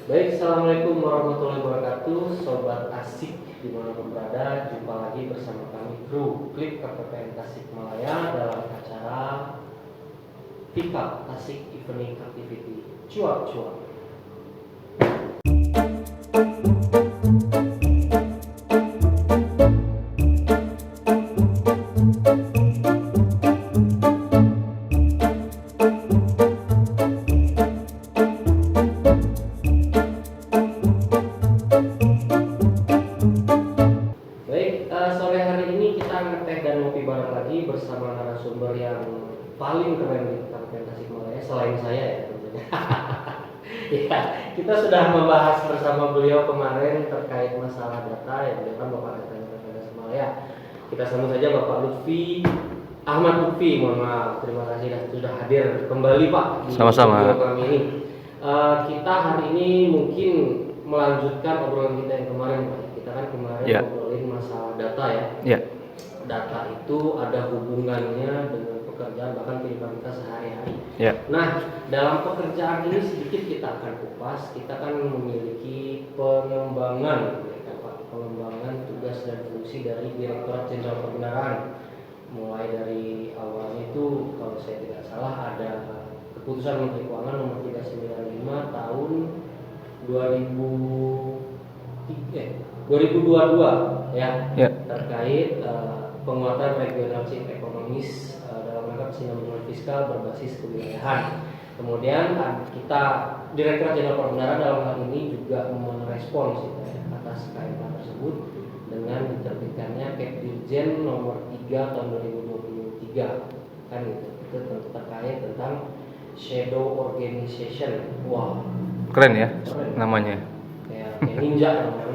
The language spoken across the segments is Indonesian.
Baik, Assalamualaikum warahmatullahi wabarakatuh, Sobat Asik dimanapun berada. Jumpa lagi bersama kami kru Klip KPPN Tasikmalaya dalam acara FIKA Tasik Evening Activity Cuap-cuap. Sore hari ini kita ngeteh dan ngopi bareng lagi bersama narasumber yang paling keren di Kabupaten Tasikmalaya selain saya ya tentunya. Ya, kita sudah membahas bersama beliau kemarin terkait masalah data yang beliau kan Bapak Data Kabupaten Tasikmalaya. Kita sambut saja Bapak Lutfi Ahmad Lutfi, mohon maaf, terima kasih sudah hadir kembali Pak di Sama-sama. video kami ini. Kita hari ini mungkin melanjutkan obrolan kita yang kemarin Pak. Kita kan kemarin ngobrolin masalah data ya. Data itu ada hubungannya dengan pekerjaan bahkan kehidupan kita sehari-hari. Nah, dalam pekerjaan ini sedikit kita akan kupas. Kita kan memiliki pengembangan, pengembangan tugas dan fungsi dari Direktorat Jenderal Perbendaharaan. Mulai dari awalnya itu kalau saya tidak salah ada keputusan Menteri Keuangan nomor 395 tahun 2022 ya. Terkait penguatan regional chief economist dalam rangka kesinambungan fiskal berbasis kewilayahan. Kemudian kita Direktorat Jenderal Perbendaharaan dalam hal ini juga merespons atas KMK tersebut dengan diterbitkannya Kepdirjen nomor 3 tahun 2023 kan gitu. Itu terkait tentang shadow organization. Wah, keren ya namanya. Kayak ninja namanya.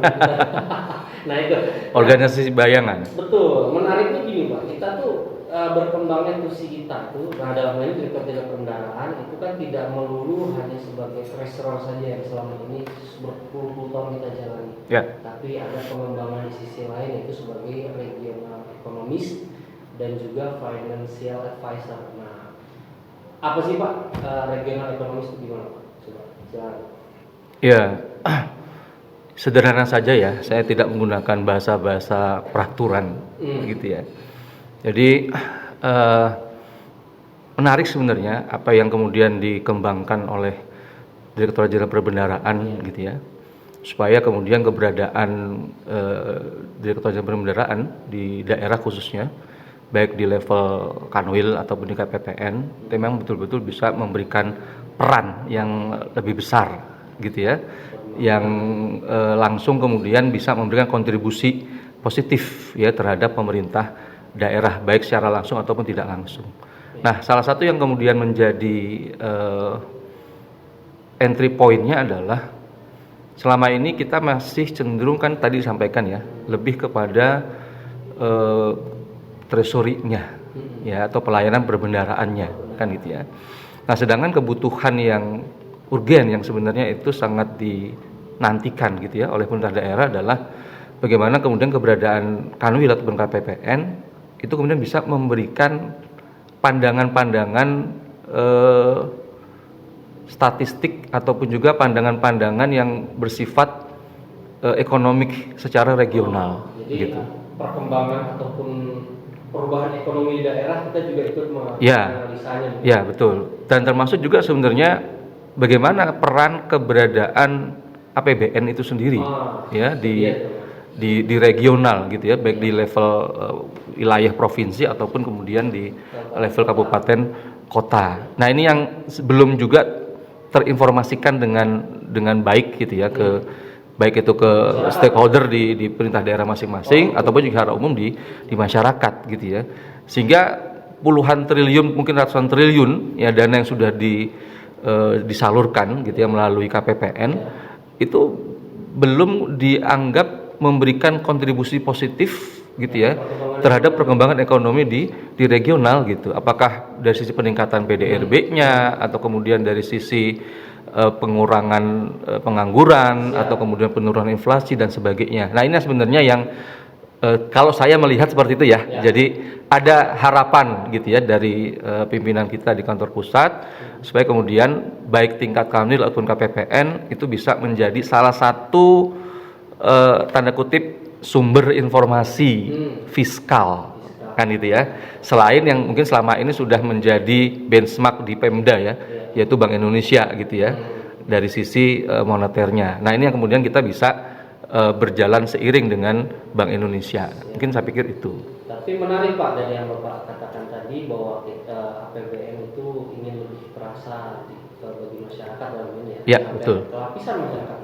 Nah itu organisasi bayangan. Betul, menariknya gini Pak, kita tuh berkembangnya kursi kita tuh, nah dalam hal ini Direktorat Jenderal Perbendaharaan itu kan tidak melulu hanya sebagai treasurer saja yang selama ini berpuluh-puluh tahun kita jalani, tapi ada pengembangan di sisi lain yaitu sebagai regional economist dan juga financial advisor. Nah, apa sih Pak regional economist itu gimana Pak? Coba silakan. Ya, sederhana saja ya, saya tidak menggunakan bahasa-bahasa peraturan gitu ya. Jadi menarik sebenarnya apa yang kemudian dikembangkan oleh Direktorat Jenderal Perbendaharaan gitu ya, supaya kemudian keberadaan Direktorat Jenderal Perbendaharaan di daerah khususnya, baik di level Kanwil ataupun di KPPN, memang betul-betul bisa memberikan peran yang lebih besar gitu ya, yang langsung kemudian bisa memberikan kontribusi positif ya terhadap pemerintah daerah baik secara langsung ataupun tidak langsung. Nah, salah satu yang kemudian menjadi entry point-nya adalah selama ini kita masih cenderung kan tadi disampaikan ya, lebih kepada treasury-nya ya atau pelayanan perbendaharaannya kan gitu ya. Nah, sedangkan kebutuhan yang urgen yang sebenarnya itu sangat dinantikan gitu ya oleh pemerintah daerah adalah bagaimana kemudian keberadaan Kanwil ataupun KPPN itu kemudian bisa memberikan pandangan-pandangan statistik ataupun juga pandangan-pandangan yang bersifat ekonomik secara regional. Jadi gitu. Perkembangan ataupun perubahan ekonomi di daerah kita juga ikut menganalisanya. Ya, betul. Dan termasuk juga sebenarnya bagaimana peran keberadaan APBN itu sendiri ya di regional gitu ya, baik di level wilayah provinsi ataupun kemudian di level kabupaten kota. Nah, ini yang belum juga terinformasikan dengan baik gitu ya ke baik itu ke stakeholder di perintah daerah masing-masing ataupun juga secara umum di masyarakat gitu ya. Sehingga puluhan triliun mungkin ratusan triliun ya dana yang sudah disalurkan gitu ya melalui KPPN itu belum dianggap memberikan kontribusi positif gitu ya terhadap perkembangan ekonomi di regional gitu. Apakah dari sisi peningkatan PDRB-nya atau kemudian dari sisi pengurangan pengangguran atau kemudian penurunan inflasi dan sebagainya. Nah, ini sebenarnya yang Kalau saya melihat seperti itu ya. Jadi ada harapan gitu ya dari pimpinan kita di kantor pusat supaya kemudian baik tingkat Kanwil ataupun KPPN itu bisa menjadi salah satu tanda kutip sumber informasi fiskal kan gitu ya. Selain yang mungkin selama ini sudah menjadi benchmark di Pemda ya, yaitu Bank Indonesia gitu ya. Dari sisi moneternya. Nah, ini yang kemudian kita bisa berjalan seiring dengan Bank Indonesia. Mungkin saya pikir itu. Tapi menarik Pak dari yang Bapak katakan tadi bahwa APBN itu ingin lebih terasa bagi masyarakat dalam ini ya. Ya, betul. Lapisan masyarakat.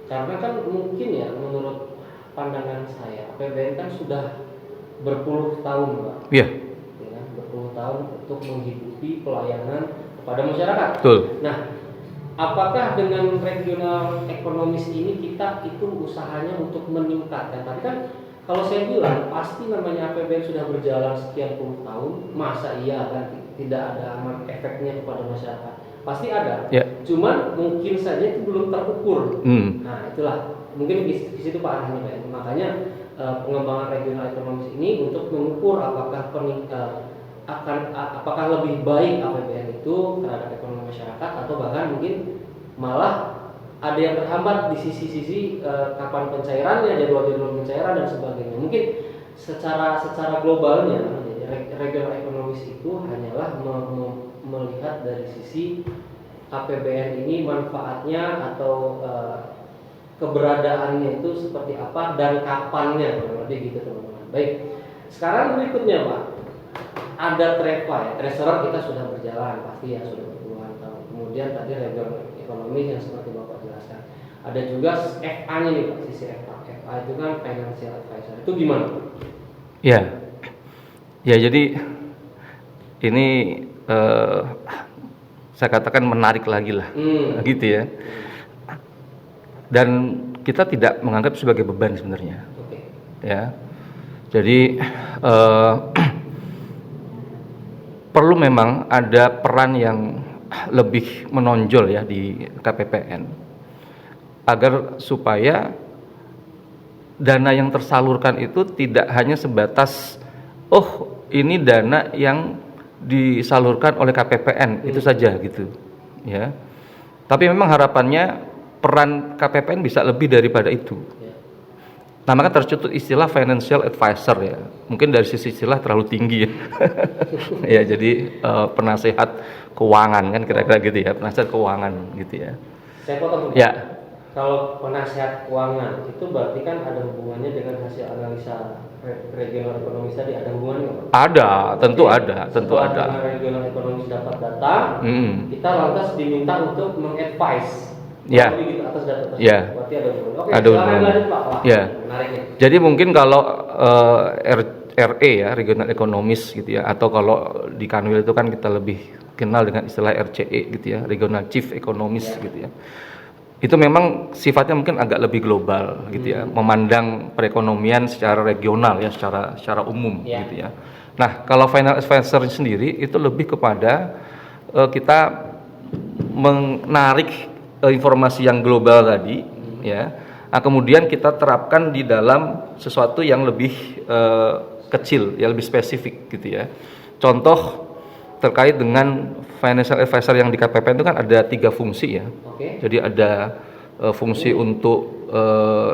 Karena kan mungkin ya menurut pandangan saya APBN kan sudah berpuluh tahun Pak. Iya. Ya, berpuluh tahun untuk menghidupi pelayanan kepada masyarakat. Betul. Nah, apakah dengan regional ekonomis ini kita itu usahanya untuk meningkatkan? Tapi kan kalau saya bilang pasti namanya APBN sudah berjalan sekian puluh tahun, masa iya kan tidak ada efeknya kepada masyarakat? Pasti ada. Ya. Cuman mungkin saja itu belum terukur. Nah, itulah mungkin di situ Pak arahnya Pak. Makanya pengembangan regional ekonomis ini untuk mengukur apakah apakah lebih baik APBN itu terhadap ekonomi masyarakat atau bahkan mungkin malah ada yang terhambat di sisi-sisi kapan pencairannya, jadwal-jadwal pencairan dan sebagainya. Mungkin secara globalnya regional ekonomis itu hanyalah melihat dari sisi APBN ini manfaatnya atau keberadaannya itu seperti apa dan kapannya, lebih gitu teman-teman. Baik, sekarang berikutnya Pak. Ada TREPA ya, restoran kita sudah berjalan pasti ya sudah berpuluhan tahun. Kemudian tadi regional ekonomi yang seperti Bapak jelaskan. Ada juga FA-nya nih Pak, sisi FA. FA itu kan financial advisor. Itu gimana? Ya, jadi ini saya katakan menarik lagi lah, gitu ya. Dan kita tidak menganggap sebagai beban sebenarnya. Ya, jadi perlu memang ada peran yang lebih menonjol ya di KPPN agar supaya dana yang tersalurkan itu tidak hanya sebatas ini dana yang disalurkan oleh KPPN itu saja gitu ya. Tapi memang harapannya peran KPPN bisa lebih daripada itu. Nah, maka tercetus istilah financial advisor ya. Mungkin dari sisi istilah terlalu tinggi ya. Ya, jadi penasehat keuangan kan kira-kira gitu ya, penasehat keuangan gitu ya. Saya potong. Ya. Kalau penasehat keuangan itu berarti kan ada hubungannya dengan hasil analisa regional ekonomis tadi, ada hubungannya nggak? Ada, tentu ada, tentu ada. Setelah regional ekonomis dapat data, kita lantas diminta untuk mengadvise. Ya. Atas data tersebut. Ya. Berarti ada hubungan. Oke, ada hubungan. Ya. Menariknya. Jadi mungkin kalau RE ya, regional ekonomis gitu ya, atau kalau di Kanwil itu kan kita lebih kenal dengan istilah RCE gitu ya, regional chief economist gitu ya. Itu memang sifatnya mungkin agak lebih global gitu ya, memandang perekonomian secara regional ya, secara umum gitu ya. Nah, kalau financial advisor sendiri itu lebih kepada kita menarik informasi yang global tadi ya. Nah, kemudian kita terapkan di dalam sesuatu yang lebih kecil, ya lebih spesifik gitu ya. Contoh terkait dengan financial advisor yang di KPPN itu kan ada 3 fungsi ya. Jadi ada fungsi untuk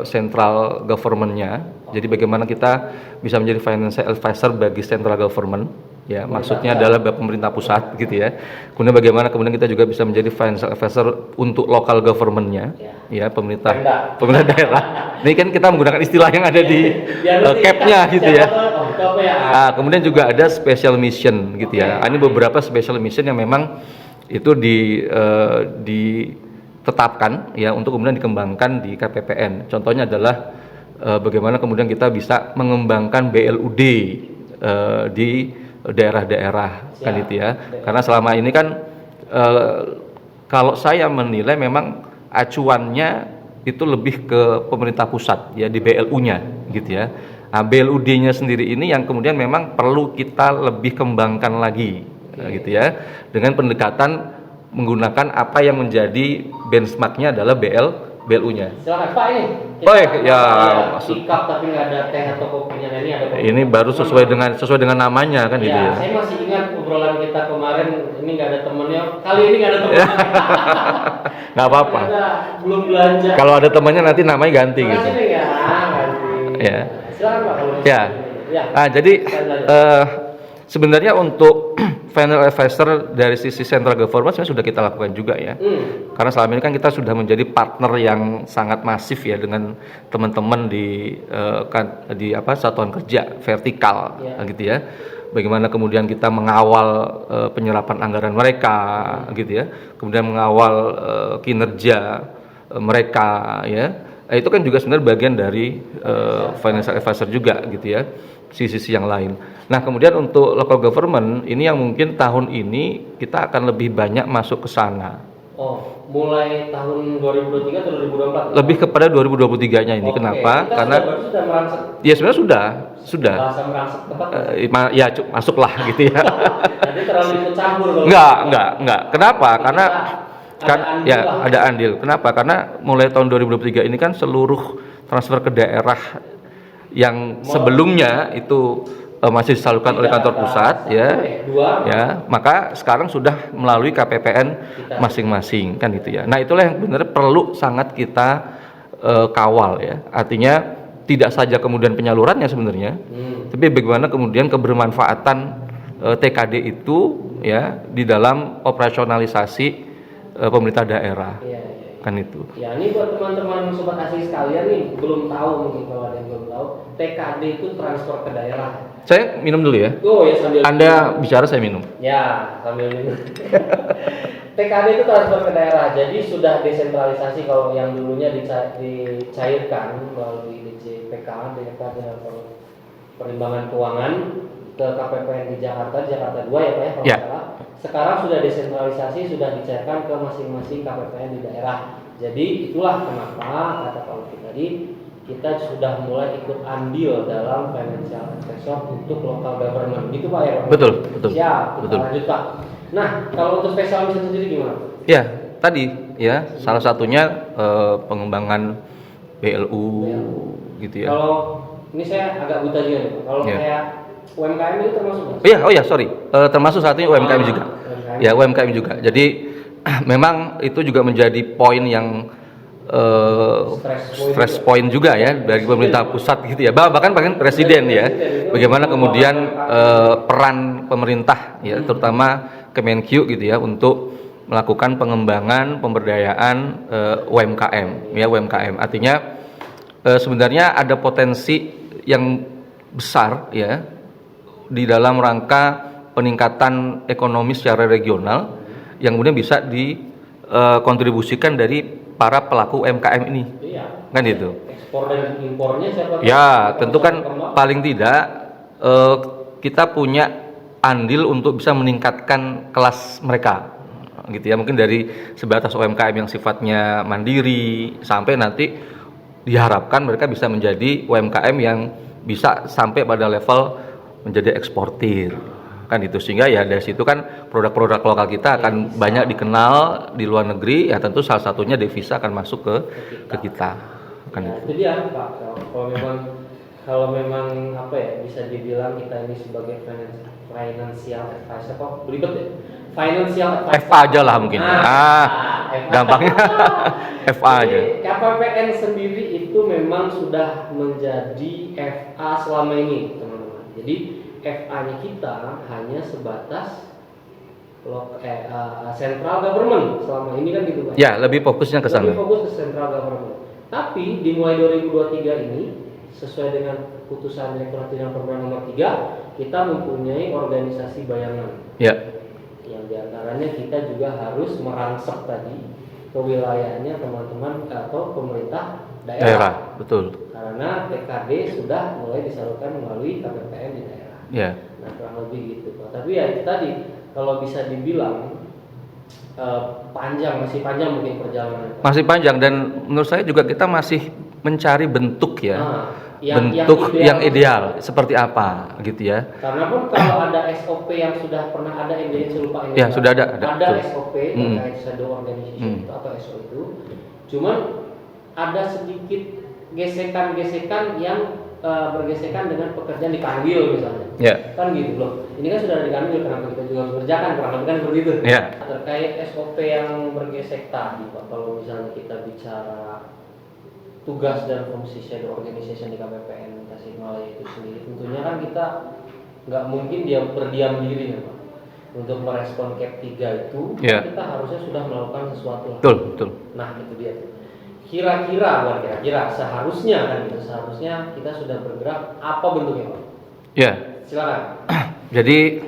central government-nya. Jadi bagaimana kita bisa menjadi financial advisor bagi central government. Ya, maksudnya adalah pemerintah pusat gitu ya. Kemudian bagaimana kita juga bisa menjadi financial advisor untuk local government-nya, ya pemerintah daerah. Ini kan kita menggunakan istilah yang ada di cap-nya gitu ya. Nah, kemudian juga ada special mission gitu ya. Ini beberapa special mission yang memang itu ditetapkan ya untuk kemudian dikembangkan di KPPN. Contohnya adalah bagaimana kemudian kita bisa mengembangkan BLUD di daerah-daerah kan itu ya. Karena selama ini kan kalau saya menilai memang acuannya itu lebih ke pemerintah pusat ya, di BLU-nya gitu ya. Nah, BLUD-nya sendiri ini yang kemudian memang perlu kita lebih kembangkan lagi gitu ya, dengan pendekatan menggunakan apa yang menjadi benchmark-nya adalah BLU-nya. Silakan Pak ini. Oh ya, sikap tapi nggak ada teh atau kopinya, ini ada kopi. Ini baru sesuai dengan namanya kan gitu ya. Saya masih ingat obrolan kita kemarin, ini nggak ada temennya. Kali ini nggak ada temennya. Nggak apa-apa. Belum belanja. Kalau ada temannya nanti namanya ganti gitu. Ya, ganti. Ya. Silakan Pak kalau ya. Jadi sebenarnya untuk final advisor dari sisi central government sudah kita lakukan juga ya. Karena selama ini kan kita sudah menjadi partner yang sangat masif ya dengan teman-teman di satuan kerja vertikal gitu ya. Bagaimana kemudian kita mengawal penyerapan anggaran mereka gitu ya. Kemudian mengawal kinerja mereka ya. Itu kan juga sebenarnya bagian dari financial advisor juga gitu ya. Sisi yang lain. Nah, kemudian untuk local government ini yang mungkin tahun ini kita akan lebih banyak masuk ke sana. Oh, mulai tahun 2023 atau 2024? Lebih kepada 2023-nya ini. Kenapa? Karena sudah merangsek. Ya sebenarnya sudah. Bahasa merangsek tepat. Ya masuklah gitu ya. Jadi terlalu ikut campur kalau. Enggak. Kenapa? Karena ada andil. Kenapa? Karena mulai tahun 2023 ini kan seluruh transfer ke daerah yang sebelumnya itu masih disalurkan oleh kantor pusat maka sekarang sudah melalui KPPN masing-masing kan gitu ya. Nah, itulah yang benar perlu sangat kita kawal ya. Artinya tidak saja kemudian penyalurannya sebenarnya, tapi bagaimana kemudian kebermanfaatan TKD itu ya di dalam operasionalisasi pemerintah daerah. Kan itu. Ya, ini buat teman-teman sobat asli sekalian nih, belum tahu mungkin kalau ada yang belum tahu, TKD itu transfer ke daerah. Saya minum dulu ya. Oh ya, sambil Anda bicara saya minum. Ya, sambil minum. TKD itu transfer ke daerah. Jadi sudah desentralisasi. Kalau yang dulunya dicairkan melalui DJPK, Departemen Perimbangan Keuangan ke KPPN di Jakarta 2 ya Pak ya, kalau salah. Sekarang sudah desentralisasi, sudah dicairkan ke masing-masing KPPN di daerah. Jadi itulah kenapa kata Pak Luki tadi kita sudah mulai ikut andil dalam financial advisor untuk local government. Gitu Pak ya? Betul. Siap, kita lanjut Pak. Nah, kalau untuk special mission sendiri gimana? Ya, tadi ya salah satunya pengembangan BLU gitu ya. Kalau ini saya agak buta juga nih Pak. Kalau kayak UMKM itu termasuk? Termasuk saat ini UMKM juga. Ya, UMKM juga. Jadi memang itu juga menjadi poin yang stress point juga ya dari pemerintah pusat gitu ya. Bahkan presiden ya. Bagaimana kemudian peran pemerintah ya, terutama Kemenkyu gitu ya untuk melakukan pengembangan pemberdayaan UMKM. Artinya sebenarnya ada potensi yang besar ya di dalam rangka peningkatan ekonomi secara regional yang kemudian bisa dikontribusikan dari para pelaku UMKM ini. Kan itu. Ekspor dan impornya siapa? Ya, tentu kan paling tidak kita punya andil untuk bisa meningkatkan kelas mereka. Gitu ya, mungkin dari sebatas UMKM yang sifatnya mandiri sampai nanti diharapkan mereka bisa menjadi UMKM yang bisa sampai pada level menjadi eksportir kan itu, sehingga ya dari situ kan produk-produk lokal kita akan banyak dikenal di luar negeri ya, tentu salah satunya devisa akan masuk ke kita kan ya, itu dia Pak. Kalau memang apa ya bisa dibilang kita ini sebagai financial advisor kok berikut ya financial advisor FA aja lah mungkin gampangnya FA aja. KPPN sendiri itu memang sudah menjadi FA selama ini teman-teman. Jadi FA-nya kita hanya sebatas central government selama ini kan gitu Pak. Ya, lebih fokusnya ke sana. Lebih fokus ke central government. Tapi dimulai 2023 ini sesuai dengan putusan Direktorat Jenderal Perhubungan nomor 3, kita mempunyai organisasi bayangan. Ya. Yang diantaranya kita juga harus merangsek tadi ke wilayahnya teman-teman atau pemerintah daerah. Betul. Karena TKD sudah mulai disalurkan melalui KPPN di daerah. Ya. Nah, kurang lebih gitu Pak. Tapi ya itu tadi kalau bisa dibilang masih panjang mungkin perjalanan. Masih panjang, dan menurut saya juga kita masih mencari bentuk ya. Bentuk yang ideal seperti apa gitu ya. Karena pun kalau ada SOP yang sudah pernah ada saya lupa ini. Ya, sudah ada. Ada SOP terkait shadow organization itu atau SO itu. Cuman ada sedikit gesekan-gesekan yang bergesekan dengan pekerjaan di kanwil misalnya, kan gitu loh. Ini kan sudah ada di kanwil, kenapa kita juga harus kerjakan, kurang lebih kan seperti itu. Terkait SOP yang bergesek tadi, Pak, kalau misalnya kita bicara tugas dan fungsi shadow organization di KPPN Tasikmalaya itu sendiri, tentunya kan kita nggak mungkin berdiam diri ya, Pak. Untuk merespon CAP 3 itu, kita harusnya sudah melakukan sesuatu. Betul. Nah, itu dia. Kira-kira seharusnya kan itu, seharusnya kita sudah bergerak, apa bentuknya, Pak? Ya. Silakan. Jadi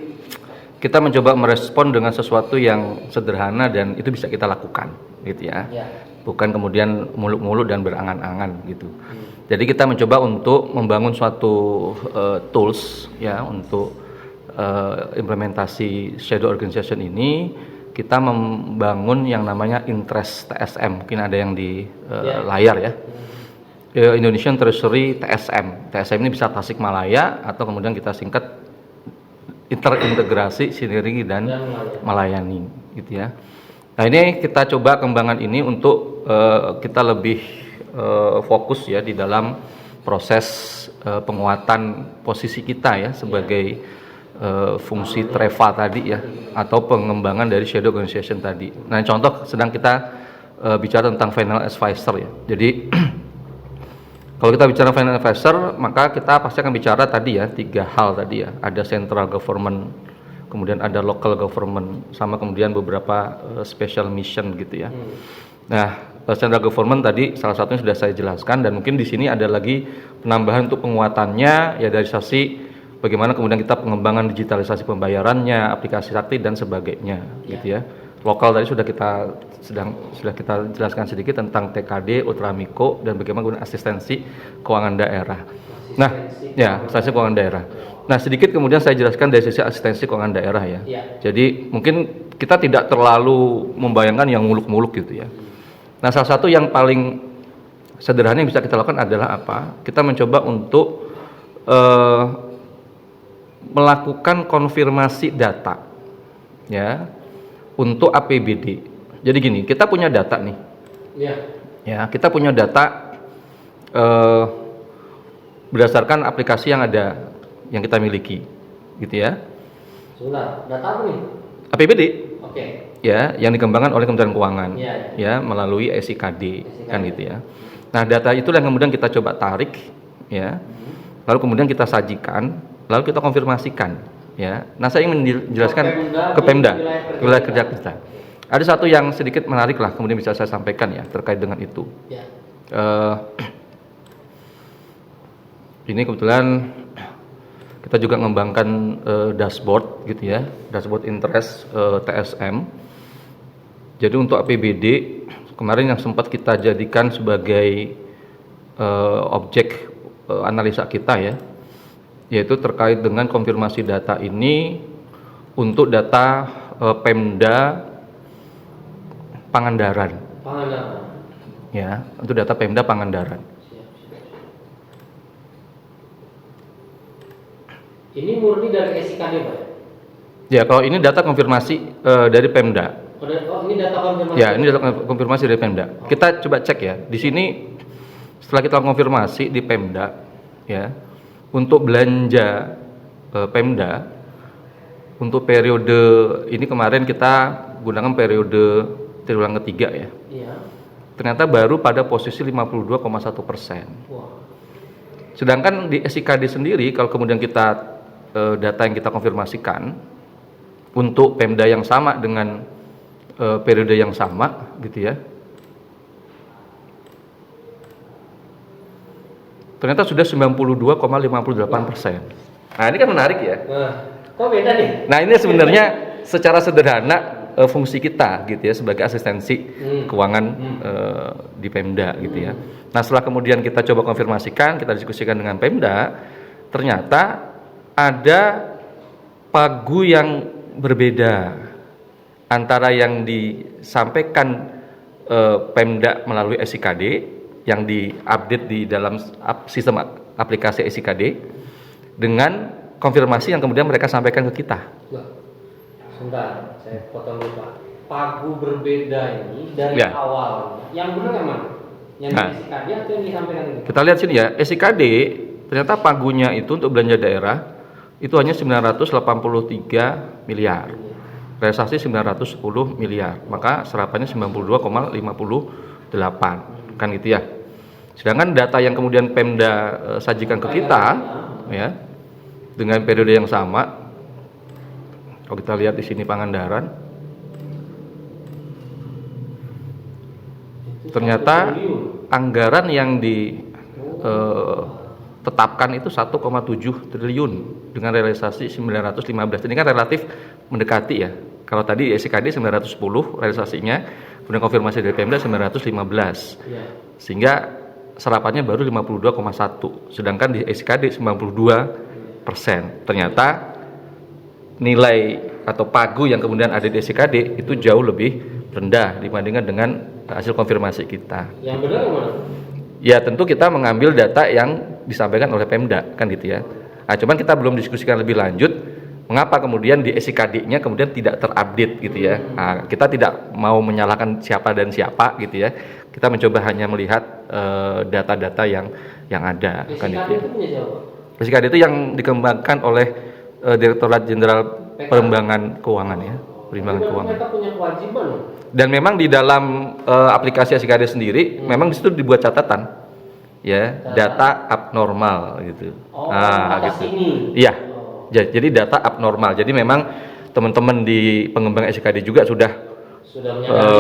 kita mencoba merespon dengan sesuatu yang sederhana dan itu bisa kita lakukan, gitu ya. Bukan kemudian muluk-muluk dan berangan-angan gitu. Jadi kita mencoba untuk membangun suatu tools ya untuk implementasi shadow organization ini. Kita membangun yang namanya interest TSM, mungkin ada yang di layar ya. Indonesian Treasury TSM. TSM ini bisa Tasikmalaya atau kemudian kita singkat terintegrasi, sinergi dan melayani gitu ya. Nah, ini kita coba kembangan ini untuk kita lebih fokus ya di dalam proses penguatan posisi kita ya sebagai fungsi TREVA tadi ya, atau pengembangan dari shadow organization tadi. Nah, contoh sedang kita bicara tentang final advisor ya. Jadi kalau kita bicara final advisor, maka kita pasti akan bicara tadi ya 3 hal tadi ya. Ada central government, kemudian ada local government, sama kemudian beberapa special mission gitu ya. Nah, central government tadi salah satunya sudah saya jelaskan, dan mungkin di sini ada lagi penambahan untuk penguatannya ya dari sisi bagaimana kemudian kita pengembangan digitalisasi pembayarannya, aplikasi sakti dan sebagainya gitu ya. Lokal tadi sudah kita jelaskan sedikit tentang TKD, Ultramikro, dan bagaimana asistensi keuangan daerah. Asistensi keuangan daerah. Nah, sedikit kemudian saya jelaskan dari sisi asistensi keuangan daerah ya. Jadi mungkin kita tidak terlalu membayangkan yang muluk-muluk gitu ya. Nah, salah satu yang paling sederhana yang bisa kita lakukan adalah apa? Kita mencoba untuk melakukan konfirmasi data ya untuk APBD. Jadi gini, kita punya data nih. Ya, kita punya data berdasarkan aplikasi yang ada, yang kita miliki, gitu ya. Sebentar, data apa nih? APBD. Oke. Ya, yang dikembangkan oleh Kementerian Keuangan. Ya, melalui SIKD, kan gitu ya. Nah, data itu yang kemudian kita coba tarik, ya. Lalu kemudian kita sajikan, lalu kita konfirmasikan, ya. Nah, saya ingin menjelaskan ke Pemda, wilayah kerja kita. Ada satu yang sedikit menarik lah, kemudian bisa saya sampaikan ya terkait dengan itu. Ini kebetulan kita juga mengembangkan dashboard gitu ya, dashboard interest TSM. Jadi untuk APBD kemarin yang sempat kita jadikan sebagai objek analisa kita ya, yaitu terkait dengan konfirmasi data ini untuk data Pemda Pangandaran. Ya, untuk data Pemda Pangandaran. Ini murni dari SIKD, Pak? Ya, kalau ini data konfirmasi dari Pemda. Ini data konfirmasi. Ya, ini data konfirmasi dari Pemda. Kita coba cek ya. Di sini setelah kita konfirmasi di Pemda, ya, untuk belanja Pemda untuk periode ini kemarin kita gunakan periode triwulan ketiga ya. Ternyata baru pada posisi 52,1%. Sedangkan di SIKD sendiri, kalau kemudian kita data yang kita konfirmasikan untuk Pemda yang sama dengan periode yang sama, gitu ya, ternyata sudah 92,58%. Nah, ini kan menarik ya. Kok beda nih? Nah, ini sebenarnya secara sederhana fungsi kita gitu ya sebagai asistensi keuangan di Pemda gitu ya. Nah, setelah kemudian kita coba konfirmasikan, kita diskusikan dengan Pemda, ternyata ada pagu yang berbeda antara yang disampaikan Pemda melalui SIKD yang diupdate di dalam sistem aplikasi SIKD dengan konfirmasi yang kemudian mereka sampaikan ke kita. Sebentar, saya potong dulu Pak. Pagu berbeda ini dari awal. Yang benar yang mana? Yang di SIKD atau yang disampaikan ini? Kita lihat sini ya, SIKD ternyata pagunya itu untuk belanja daerah itu hanya 983 miliar. Realisasi 910 miliar. Maka serapannya 92,58 kan gitu ya. Sedangkan data yang kemudian Pemda sajikan ke kita ya dengan periode yang sama. Kalau kita lihat di sini Pangandaran, ternyata anggaran yang ditetapkan itu 1,7 triliun dengan realisasi 915. Ini kan relatif mendekati ya. Kalau tadi SIKD 910 realisasinya, kemudian konfirmasi dari Pemda 915. Sehingga serapannya baru 52,1. Sedangkan di SIKD 92%. Ternyata nilai atau pagu yang kemudian ada di SIKD itu jauh lebih rendah dibandingkan dengan hasil konfirmasi kita. Yang benar mana? Ya tentu kita mengambil data yang disampaikan oleh Pemda kan gitu ya. Nah, cuman kita belum diskusikan lebih lanjut mengapa kemudian di SIKD-nya kemudian tidak terupdate gitu ya. Nah, kita tidak mau menyalahkan siapa dan siapa gitu ya. Kita mencoba hanya melihat data-data yang ada kan itu. Itu punya siapa? SIKD itu yang dikembangkan oleh Direktorat Jenderal Pengembangan Keuangan ya, Perimbangan Keuangan. Mereka punya kewajiban. Dan memang di dalam aplikasi SIKD sendiri, memang di situ dibuat catatan, ya data abnormal gitu. Gitu. Iya, jadi data abnormal. Jadi memang teman-teman di pengembang SIKD juga sudah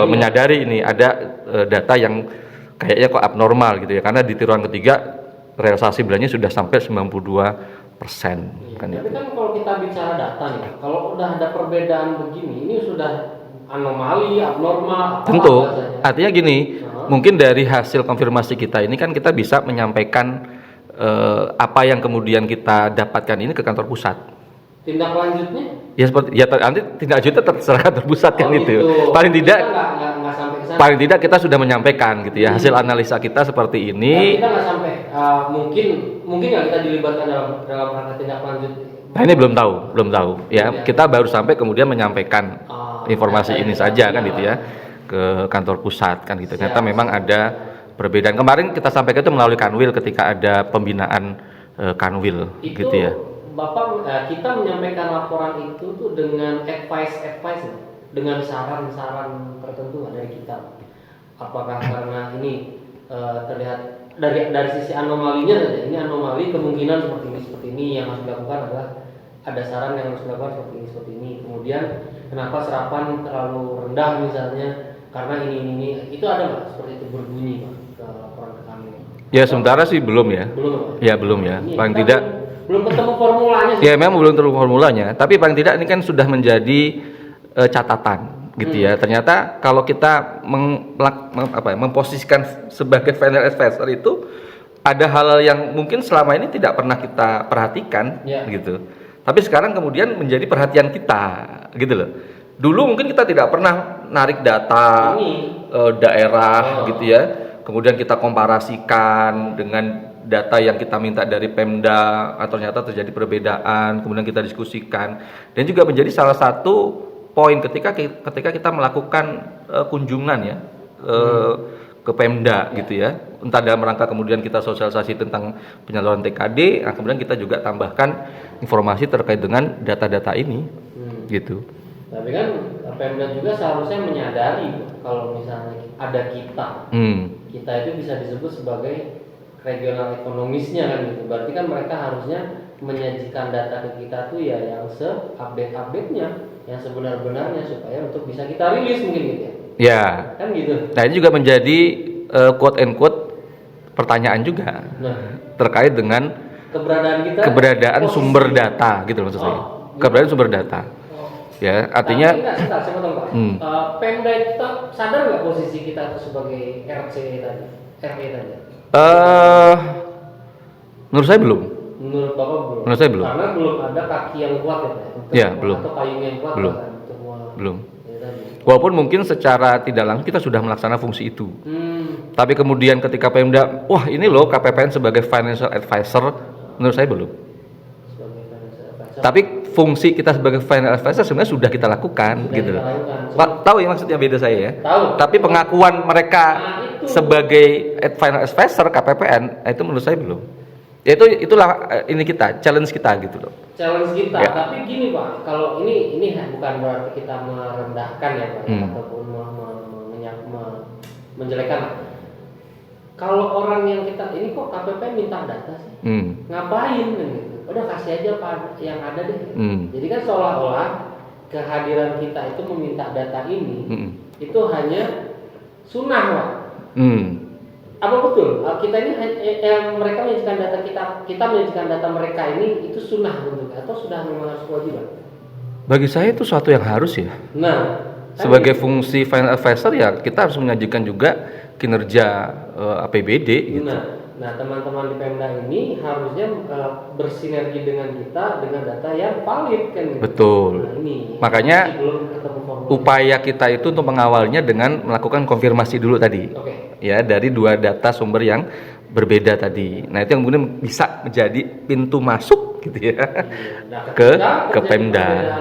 menyadari ini ada data yang kayaknya kok abnormal gitu ya, karena di triwulan ketiga realisasi belanjanya sudah sampai 92%. Kan tapi kan kalau kita bicara data nih, kalau udah ada perbedaan begini, ini sudah anomali, abnormal. Tentu, artinya gini, mungkin dari hasil konfirmasi kita ini kan kita bisa menyampaikan apa yang kemudian kita dapatkan ini ke kantor pusat. Tindak lanjutnya? Ya seperti ya nanti tindak lanjutnya terserah kantor pusat kan gitu. Paling tidak nggak sampai kesana. Paling tidak kita sudah menyampaikan gitu ya hasil analisa kita seperti ini. Kita nggak sampai mungkin nggak kita dilibatkan dalam rangka tindak lanjut. Nah ini belum tahu ya. Kita baru sampai kemudian menyampaikan informasi ini saja kan gitu ya ke kantor pusat kan gitu. Ternyata memang ada perbedaan. Kemarin kita sampaikan itu melalui Kanwil ketika ada pembinaan Kanwil gitu ya. Bapak kita menyampaikan laporan itu tuh dengan advice dengan saran-saran tertentu dari kita. Apakah karena ini terlihat dari sisi anomalinya saja, ini anomali kemungkinan seperti ini yang harus dilakukan adalah ada saran yang harus dilakukan seperti ini. Kemudian kenapa serapan terlalu rendah misalnya karena ini itu ada nggak seperti itu berbunyi Pak ke laporan ke kami? Ya sementara sih belum ya. Belum ya. Paling tidak belum ketemu formulanya sih. Ya memang belum ketemu formulanya, tapi paling tidak ini kan sudah menjadi catatan gitu ya. Ternyata kalau kita memposisikan sebagai final advisor itu ada hal yang mungkin selama ini tidak pernah kita perhatikan gitu. Tapi sekarang kemudian menjadi perhatian kita gitu loh. Dulu mungkin kita tidak pernah narik data daerah gitu ya. Kemudian kita komparasikan dengan data yang kita minta dari Pemda, atau ternyata terjadi perbedaan, kemudian kita diskusikan, dan juga menjadi salah satu poin ketika kita melakukan kunjungan ya ke Pemda gitu ya, entah dalam rangka kemudian kita sosialisasi tentang penyaluran TKD, nah kemudian kita juga tambahkan informasi terkait dengan data-data ini gitu. Tapi kan Pemda juga seharusnya menyadari kalau misalnya ada kita itu bisa disebut sebagai regional ekonomisnya kan gitu. Berarti kan mereka harusnya menyajikan data ke kita tuh ya yang se-update-nya, yang sebenar-benarnya supaya untuk bisa kita rilis mungkin gitu ya. Ya. Kan gitu. Nah, ini juga menjadi quote and quote pertanyaan juga. Terkait dengan keberadaan sumber data gitu maksud saya. Keberadaan sumber data. Ya, artinya Pemda itu sadar nggak posisi kita itu sebagai RC tadi? Menurut saya belum. Menurut Bapak belum? Menurut saya belum. Karena belum ada kaki yang kuat ya belum. Atau payung yang kuat belum. Kan, belum. Walaupun mungkin secara tidak langsung kita sudah melaksanakan fungsi itu. Tapi kemudian ketika Pemda, wah ini loh KPPN sebagai financial advisor, menurut saya belum. Tapi fungsi kita sebagai final advisor sebenarnya sudah kita lakukan gitu loh. Pak tahu ya maksudnya beda saya ya. Tahu. Tapi pengakuan mereka sebagai final advisor KPPN itu menurut saya belum. Ya itulah ini kita challenge kita gitu loh. Challenge kita. Ya. Tapi gini Pak, kalau ini bukan berarti kita merendahkan ya Pak, ataupun menjelekan. Kalau orang yang kita ini kok KPPN minta data sih, ngapain gitu? Udah kasih aja Pak yang ada deh. Jadi kan seolah-olah kehadiran kita itu meminta data ini itu hanya sunnah Pak. Apa betul? Kita ini mereka menyajikan data kita menyajikan data mereka ini itu sunnah bentuknya atau sudah memang harus kewajiban? Bagi saya itu suatu yang harus ya. Nah, sebagai fungsi final advisor ya kita harus menyajikan juga kinerja APBD gitu. Nah, teman-teman di Pemda ini harusnya bersinergi dengan kita dengan data yang valid kan gitu. Betul. Nah, ini makanya upaya kita itu untuk mengawalnya dengan melakukan konfirmasi dulu tadi. Ya, dari dua data sumber yang berbeda tadi. Nah, itu yang kemudian bisa menjadi pintu masuk gitu ya. ke Pemda.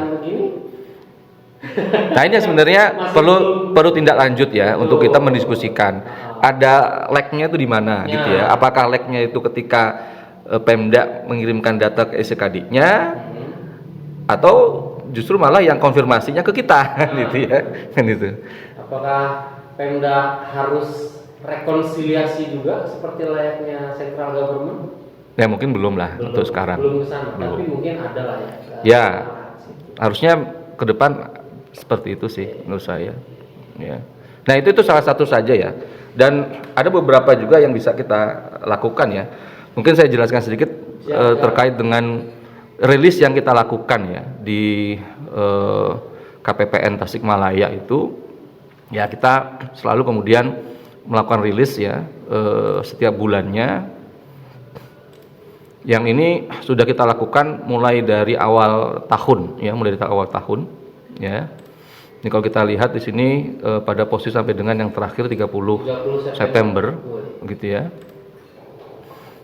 Nah, ini sebenarnya perlu tindak lanjut ya. Betul. Untuk kita mendiskusikan ada lag-nya itu di mana gitu ya. Apakah lag-nya itu ketika Pemda mengirimkan data ke SKD-nya atau justru malah yang konfirmasinya ke kita gitu ya. Kan itu. Apakah Pemda harus rekonsiliasi juga seperti layaknya central government? Ya mungkin belum lah untuk sekarang. Belum kesana, tapi mungkin ada lah ya. Ya, harusnya ke depan seperti itu sih menurut saya. Ya. Nah itu salah satu saja ya. Dan ada beberapa juga yang bisa kita lakukan ya. Mungkin saya jelaskan sedikit terkait dengan rilis yang kita lakukan ya di KPPN Tasikmalaya itu. Ya kita selalu kemudian melakukan rilis ya setiap bulannya. Yang ini sudah kita lakukan mulai dari awal tahun ya, mulai dari awal tahun ya. Ini kalau kita lihat di sini pada posisi sampai dengan yang terakhir 30 September gitu ya.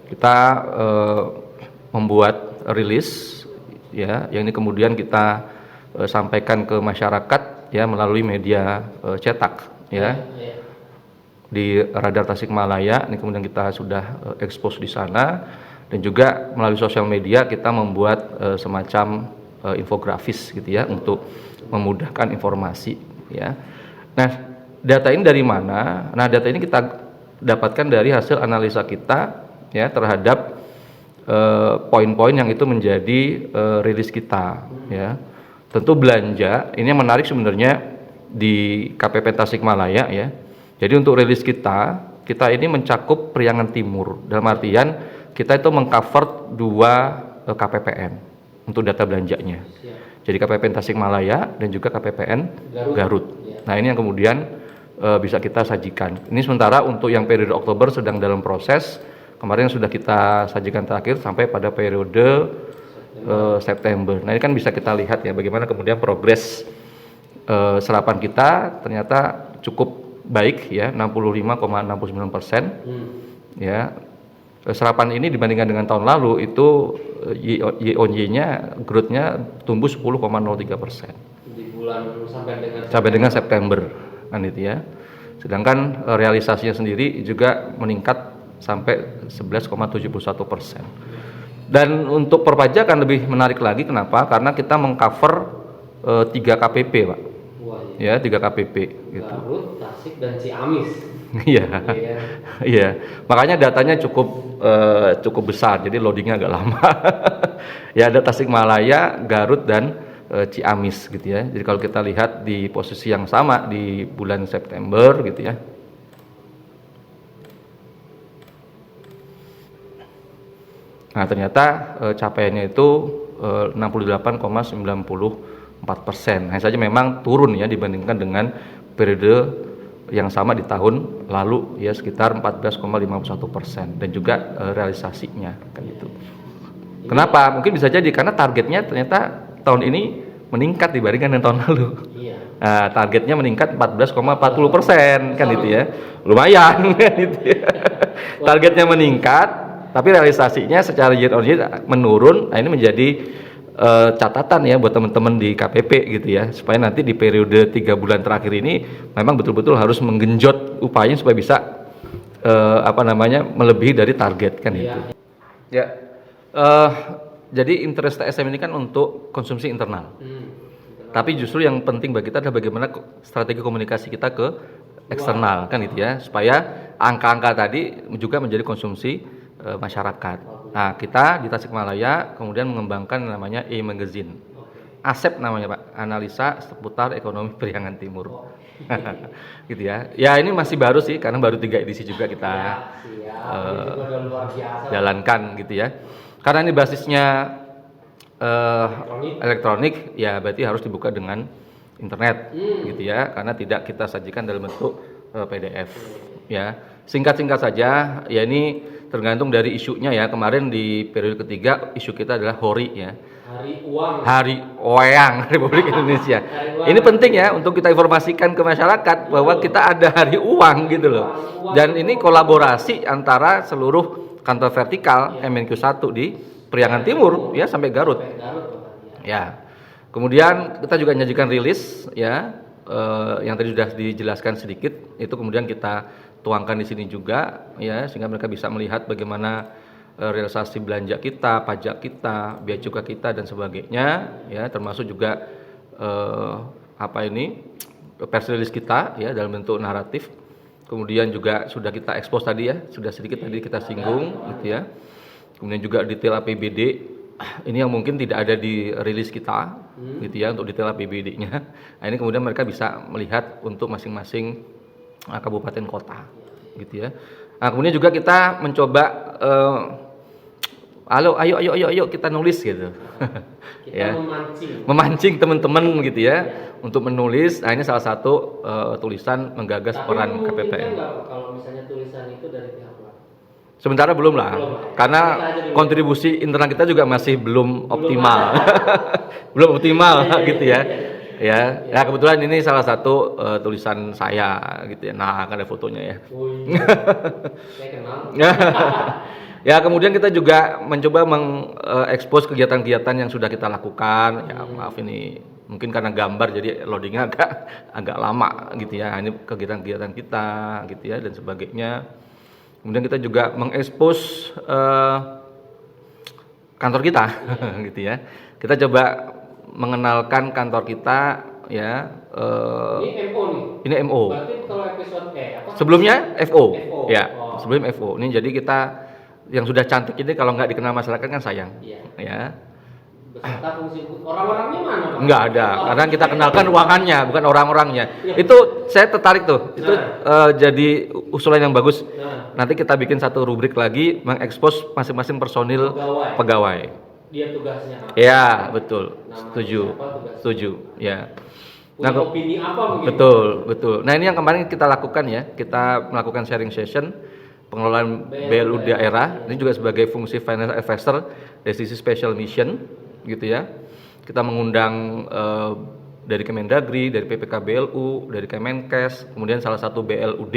Kita membuat rilis ya, yang ini kemudian kita sampaikan ke masyarakat ya melalui media cetak ya. Di Radar Tasikmalaya ini kemudian kita sudah expose di sana dan juga melalui sosial media kita membuat semacam infografis gitu ya untuk memudahkan informasi ya. Nah, data ini dari mana? Nah, data ini kita dapatkan dari hasil analisa kita ya terhadap poin-poin yang itu menjadi rilis kita ya. Tentu belanja ini yang menarik sebenarnya di KPP Tasikmalaya ya. Jadi untuk rilis kita ini mencakup Priangan Timur. Dalam artian kita itu mengcover 2 KPPN untuk data belanjanya. Jadi KPPN Tasikmalaya dan juga KPPN Garut. Nah ini yang kemudian bisa kita sajikan. Ini sementara untuk yang periode Oktober sedang dalam proses. Kemarin sudah kita sajikan terakhir sampai pada periode September. Nah ini kan bisa kita lihat ya bagaimana kemudian progres serapan kita ternyata cukup baik ya 65,69%. Ya serapan ini dibandingkan dengan tahun lalu itu YoY-nya growth-nya tumbuh 10,03% di bulan sampai dengan September kan itu ya. Sedangkan realisasinya sendiri juga meningkat sampai 11,71%. Dan untuk perpajakan lebih menarik lagi kenapa? Karena kita mengcover 3 KPP, Pak. Ya, 3 KPP gitu. Garut, Tasik dan Ciamis. Iya. Iya. Makanya datanya cukup besar. Jadi loadingnya agak lama. Ya ada Tasikmalaya, Garut dan Ciamis gitu ya. Jadi kalau kita lihat di posisi yang sama di bulan September gitu ya. Nah, ternyata capaiannya itu 68,94%. Hanya saja memang turun ya dibandingkan dengan periode yang sama di tahun lalu ya sekitar 14,51% dan juga realisasinya kan gitu. Kenapa? Mungkin bisa jadi karena targetnya ternyata tahun ini meningkat dibandingkan dengan tahun lalu. Nah, targetnya meningkat 14,40% kan itu ya. Lumayan kan itu ya. Targetnya meningkat tapi realisasinya secara year on year menurun. Nah, ini menjadi catatan ya buat teman-teman di KPP gitu ya, supaya nanti di periode 3 bulan terakhir ini memang betul-betul harus menggenjot upayanya supaya bisa melebihi dari target kan itu. Ya, jadi interest TSM ini kan untuk konsumsi internal. Tapi justru yang penting bagi kita adalah bagaimana strategi komunikasi kita ke eksternal kan gitu ya, supaya angka-angka tadi juga menjadi konsumsi masyarakat. Nah, kita di Tasikmalaya kemudian mengembangkan namanya e-magazine. ASEP namanya Pak, Analisa Seputar Ekonomi Priangan Timur. Gitu ya. Ya ini masih baru sih karena baru 3 edisi juga kita jalankan gitu ya. Karena ini basisnya elektronik, ya berarti harus dibuka dengan internet gitu ya, karena tidak kita sajikan dalam bentuk PDF ya. Singkat-singkat saja, ya ini tergantung dari isunya ya. Kemarin di periode ketiga isu kita adalah HORI ya. Hari Wayang Republik Indonesia. Ini penting ya untuk kita informasikan ke masyarakat bahwa kita ada hari uang gitu loh. Dan ini kolaborasi antara seluruh kantor vertikal MNQ1 di Priangan Timur ya sampai Garut. Ya. Kemudian kita juga menyajikan rilis ya yang tadi sudah dijelaskan sedikit, itu kemudian kita tuangkan di sini juga ya, sehingga mereka bisa melihat bagaimana realisasi belanja kita, pajak kita, bea cukai kita dan sebagainya ya, termasuk juga press release kita ya dalam bentuk naratif. Kemudian juga sudah kita expose tadi ya, sudah sedikit tadi kita singgung gitu ya. Kemudian juga detail APBD ini yang mungkin tidak ada di rilis kita gitu ya, untuk detail APBD-nya. Nah, ini kemudian mereka bisa melihat untuk masing-masing kabupaten kota gitu ya. Nah, kemudian juga kita mencoba ayo kita nulis gitu. Kita ya. Memancing teman-teman gitu ya untuk menulis. Nah, ini salah satu tulisan menggagas peran KPPN. Kalau misalnya tulisan itu dari pihak luar. Sementara belum lah, karena kontribusi internal kita juga masih belum optimal, belum optimal gitu ya. Ya, kebetulan ini salah satu tulisan saya gitu ya. Nah, kan ada fotonya ya. Saya kenal. Ya, kemudian kita juga mencoba mengekspos kegiatan-kegiatan yang sudah kita lakukan. Ya, maaf ini mungkin karena gambar jadi loadingnya agak lama gitu ya. Ini kegiatan-kegiatan kita gitu ya dan sebagainya. Kemudian kita juga mengekspos kantor kita gitu ya. Kita coba mengenalkan kantor kita ya. Ini MO nih. Ini MO. Berarti kalau episode sebelumnya FO. Ya, sebelum FO. Ini jadi kita yang sudah cantik ini kalau nggak dikenal masyarakat kan sayang. Ya. Beserta fungsi orang-orangnya mana? Enggak ada, karena kita kenalkan ruangannya, bukan orang-orangnya. Itu saya tertarik tuh. Itu jadi usulan yang bagus. Nanti kita bikin satu rubrik lagi mengekspos masing-masing personil pegawai. Dia tugasnya apa? Ya, betul. Setuju. Ya. Punya opini apa mungkin? Betul. Nah, ini yang kemarin kita lakukan ya. Kita melakukan sharing session pengelolaan BLU daerah. Ini juga sebagai fungsi financial advisor dari sisi special mission gitu ya. Kita mengundang dari Kemendagri, dari PPK BLU, dari Kemenkes, kemudian salah satu BLUD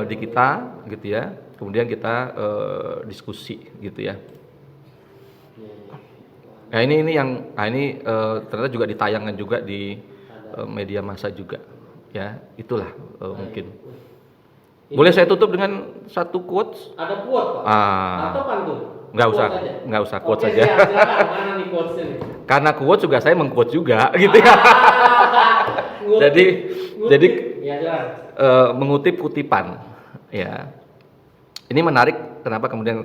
di kita gitu ya. Kemudian kita diskusi gitu ya. Nah, ini ternyata juga ditayangkan juga di media massa juga ya. Itulah mungkin. Boleh saya tutup dengan satu quotes? Ada quote Pak? Atau pantun? Enggak usah quotes saja. Mana nih quotesnya nih? Karena quotes juga saya mengquote juga gitu ya. jadi mengutip kutipan ya. Ini menarik kenapa kemudian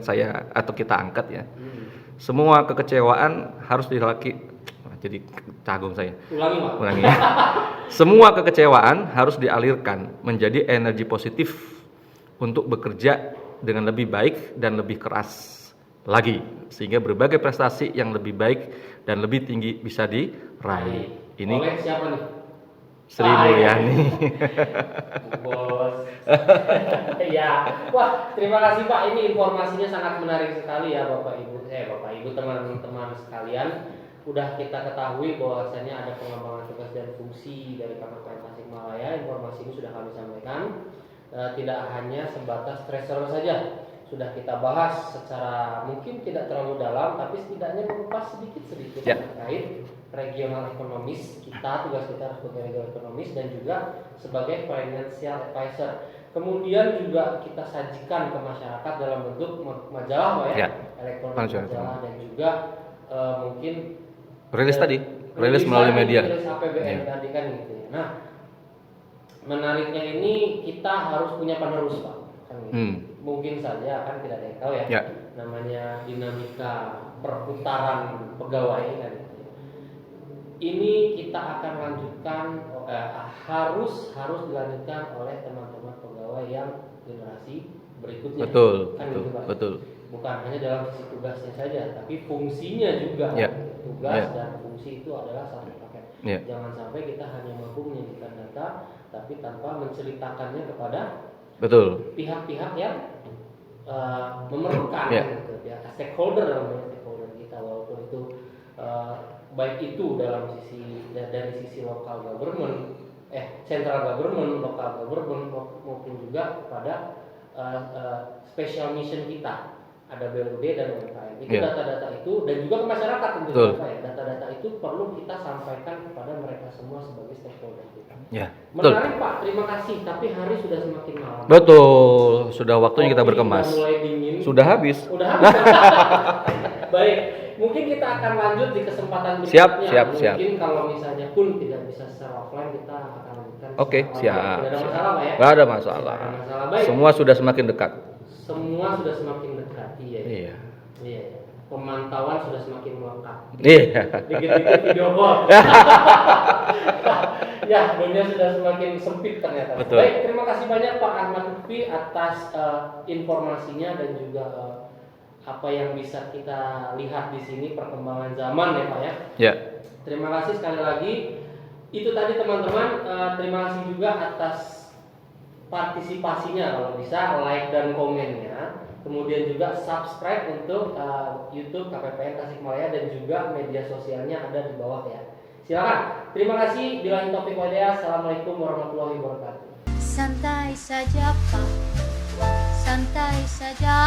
kita angkat ya. Semua kekecewaan harus jadi canggung saya. Ulangi ya. Semua kekecewaan harus dialirkan menjadi energi positif untuk bekerja dengan lebih baik dan lebih keras lagi, sehingga berbagai prestasi yang lebih baik dan lebih tinggi bisa diraih. Ini oleh siapa nih? Sri Mulyani. Bos. Ya, wah terima kasih Pak. Ini informasinya sangat menarik sekali ya Bapak Ibu teman-teman sekalian. Udah kita ketahui bahwasanya ada pengembangan tugas dan fungsi dari KPPN Tasikmalaya. Informasi ini sudah kami sampaikan. Tidak hanya sebatas treasurer saja, sudah kita bahas secara mungkin tidak terlalu dalam, tapi setidaknya mengupas sedikit terkait regional ekonomis kita, tugas kita sebagai regional ekonomis dan juga sebagai financial advisor. Kemudian juga kita sajikan ke masyarakat dalam bentuk majalah elektronik majalah dan juga mungkin rilis melalui media. Rilis APBN tadi kan gitu ya. Nah, menariknya ini kita harus punya penerus Pak. Kan gitu. Mungkin saja kan tidak ada yang tahu ya. Namanya dinamika perputaran pegawai kan gitu. Ini kita akan lanjutkan harus dilanjutkan oleh teman-teman pegawai yang generasi berikutnya. Betul. Kan betul, gitu, Pak. betul. Bukan hanya dalam sisi tugasnya saja, tapi fungsinya juga. Tugas dan fungsi itu adalah satu paket. Jangan sampai kita hanya mampu menyajikan data, tapi tanpa menceritakannya kepada pihak-pihak yang memerlukan, gitu, ya, stakeholder kita, walaupun itu baik itu dari sisi local government, central government, local government maupun juga kepada special mission kita. Ada BLUD dan UMKM. Itu data-data itu dan juga ke masyarakat tentunya ya. Data-data itu perlu kita sampaikan kepada mereka semua sebagai stakeholder kita. Menarik Pak, terima kasih. Tapi hari sudah semakin malam. Betul, sudah waktunya kita berkemas. Sudah mulai dingin. Sudah habis. Baik, mungkin kita akan lanjut di kesempatan berikutnya. Siap. Mungkin kalau misalnya pun tidak bisa secara offline, kita akan lanjutkan. Oke, siap. Tidak ada masalah Pak ya? Tidak ada masalah. Baik. Semua sudah semakin dekat. Semua sudah semakin dekat. Iya. Pemantauan sudah semakin melekat. Dikit-dikit video call. Ya, dunia sudah semakin sempit ternyata. Betul. Baik, terima kasih banyak Pak Ahmad Lutfi atas informasinya dan juga apa yang bisa kita lihat di sini perkembangan zaman ya Pak ya. Terima kasih sekali lagi. Itu tadi teman-teman, terima kasih juga atas partisipasinya, kalau bisa like dan komennya. Kemudian juga subscribe untuk YouTube KPPN Tasikmalaya dan juga media sosialnya ada di bawah ya. Silakan. Terima kasih. Billahi taufiq wal hidayah. Assalamualaikum warahmatullahi wabarakatuh. Santai saja Pak, santai saja.